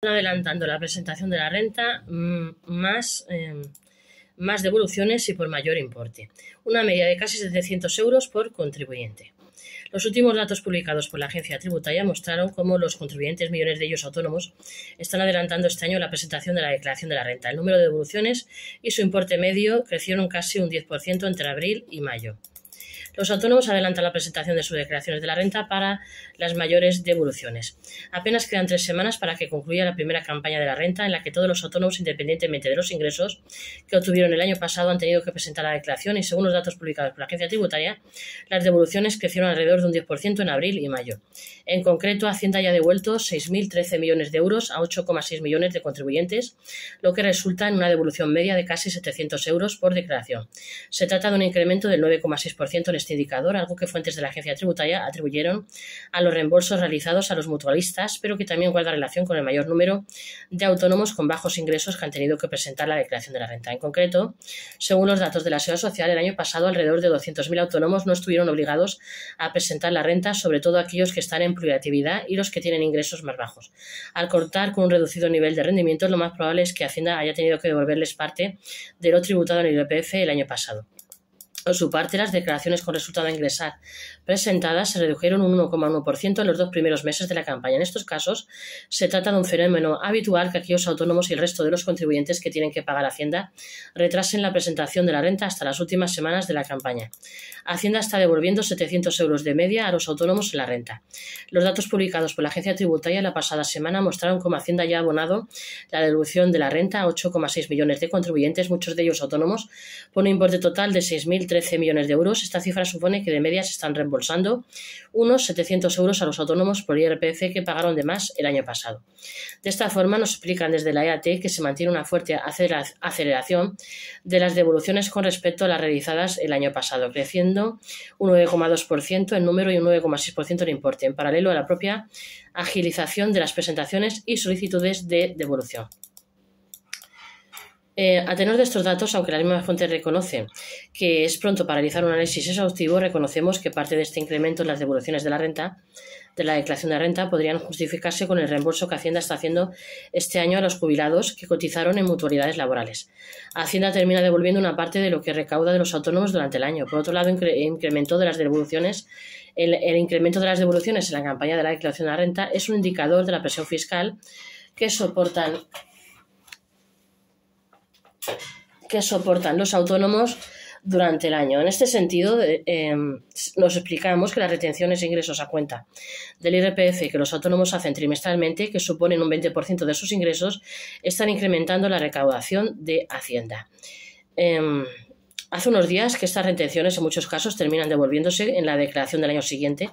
Adelantando la presentación de la renta, más devoluciones y por mayor importe. Una media de casi 700 euros por contribuyente. Los últimos datos publicados por la agencia tributaria mostraron cómo los contribuyentes, millones de ellos autónomos, están adelantando este año la presentación de la declaración de la renta. El número de devoluciones y su importe medio crecieron casi un 10% entre abril y mayo. Los autónomos adelantan la presentación de sus declaraciones de la renta para las mayores devoluciones. Apenas quedan 3 semanas para que concluya la primera campaña de la renta, en la que todos los autónomos, independientemente de los ingresos que obtuvieron el año pasado, han tenido que presentar la declaración y, según los datos publicados por la agencia tributaria, las devoluciones crecieron alrededor de un 10% en abril y mayo. En concreto, Hacienda ya ha devuelto 6.013 millones de euros a 8,6 millones de contribuyentes, lo que resulta en una devolución media de casi 700 euros por declaración. Se trata de un incremento del 9,6% en este indicador, algo que fuentes de la agencia tributaria atribuyeron a los reembolsos realizados a los mutualistas, pero que también guarda relación con el mayor número de autónomos con bajos ingresos que han tenido que presentar la declaración de la renta. En concreto, según los datos de la Seguridad Social, el año pasado alrededor de 200.000 autónomos no estuvieron obligados a presentar la renta, sobre todo aquellos que están en pluriactividad y los que tienen ingresos más bajos. Al contar con un reducido nivel de rendimiento, lo más probable es que Hacienda haya tenido que devolverles parte de lo tributado en el IRPF el año pasado. Por su parte, las declaraciones con resultado a ingresar presentadas se redujeron un 1,1% en los 2 primeros meses de la campaña. En estos casos, se trata de un fenómeno habitual que aquellos autónomos y el resto de los contribuyentes que tienen que pagar a Hacienda retrasen la presentación de la renta hasta las últimas semanas de la campaña. Hacienda está devolviendo 700 euros de media a los autónomos en la renta. Los datos publicados por la agencia tributaria la pasada semana mostraron cómo Hacienda ya ha abonado la devolución de la renta a 8,6 millones de contribuyentes, muchos de ellos autónomos, por un importe total de 6.013 millones de euros. Esta cifra supone que de media se están reembolsando unos 700 euros a los autónomos por IRPF que pagaron de más el año pasado. De esta forma, nos explican desde la EAT que se mantiene una fuerte aceleración de las devoluciones con respecto a las realizadas el año pasado, creciendo un 9,2% en número y un 9,6% en importe, en paralelo a la propia agilización de las presentaciones y solicitudes de devolución. A tenor de estos datos, aunque la misma fuente reconoce que es pronto para realizar un análisis exhaustivo, reconocemos que parte de este incremento en las devoluciones de la renta, de la declaración de renta, podrían justificarse con el reembolso que Hacienda está haciendo este año a los jubilados que cotizaron en mutualidades laborales. Hacienda termina devolviendo una parte de lo que recauda de los autónomos durante el año. Por otro lado, el incremento de las devoluciones en la campaña de la declaración de la renta es un indicador de la presión fiscal que soportan los autónomos durante el año. En este sentido, nos explicamos que las retenciones de ingresos a cuenta del IRPF que los autónomos hacen trimestralmente, que suponen un 20% de sus ingresos, están incrementando la recaudación de Hacienda. Hace unos días que estas retenciones en muchos casos terminan devolviéndose en la declaración del año siguiente.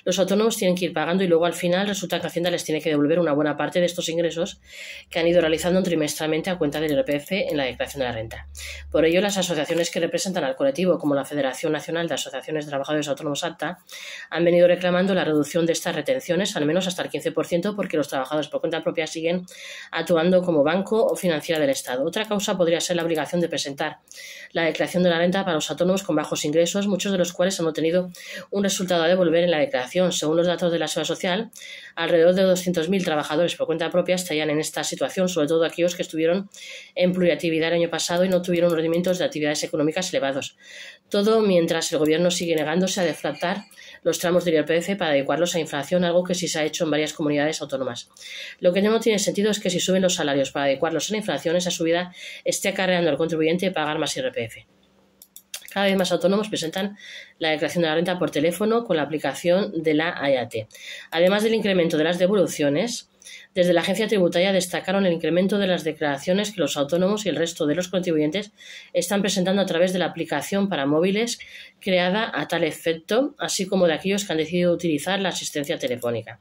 Los autónomos tienen que ir pagando y luego al final resulta que Hacienda les tiene que devolver una buena parte de estos ingresos que han ido realizando trimestralmente a cuenta del IRPF en la declaración de la renta. Por ello, las asociaciones que representan al colectivo, como la Federación Nacional de Asociaciones de Trabajadores Autónomos ATA, han venido reclamando la reducción de estas retenciones al menos hasta el 15%, porque los trabajadores por cuenta propia siguen actuando como banco o financiera del Estado. Otra causa podría ser la obligación de presentar la declaración de la renta para los autónomos con bajos ingresos, muchos de los cuales han obtenido un resultado a devolver en la declaración. Según los datos de la Seguridad Social, alrededor de 200.000 trabajadores por cuenta propia estarían en esta situación, sobre todo aquellos que estuvieron en pluriactividad el año pasado y no tuvieron rendimientos de actividades económicas elevados. Todo mientras el Gobierno sigue negándose a deflactar los tramos del IRPF para adecuarlos a inflación, algo que sí se ha hecho en varias comunidades autónomas. Lo que no tiene sentido es que si suben los salarios para adecuarlos a la inflación, esa subida esté acarreando al contribuyente a pagar más IRPF. Cada vez más autónomos presentan la declaración de la renta por teléfono con la aplicación de la EAT. Además del incremento de las devoluciones, desde la agencia tributaria destacaron el incremento de las declaraciones que los autónomos y el resto de los contribuyentes están presentando a través de la aplicación para móviles creada a tal efecto, así como de aquellos que han decidido utilizar la asistencia telefónica.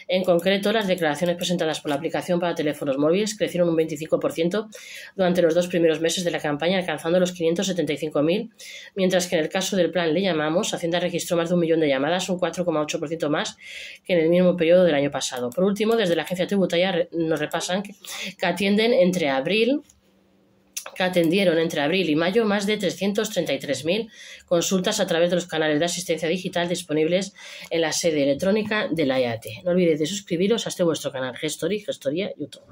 En concreto, las declaraciones presentadas por la aplicación para teléfonos móviles crecieron un 25% durante los 2 primeros meses de la campaña, alcanzando los 575.000, mientras que en el caso del plan Le Llamamos, Hacienda registró más de 1 millón de llamadas, un 4,8% más que en el mismo periodo del año pasado. Por último, desde la agencia tributaria nos repasan que atienden entre abril que atendieron entre abril y mayo más de 333.000 consultas a través de los canales de asistencia digital disponibles en la sede electrónica de la EAT. No olvidéis de suscribiros a vuestro canal Gestoria YouTube.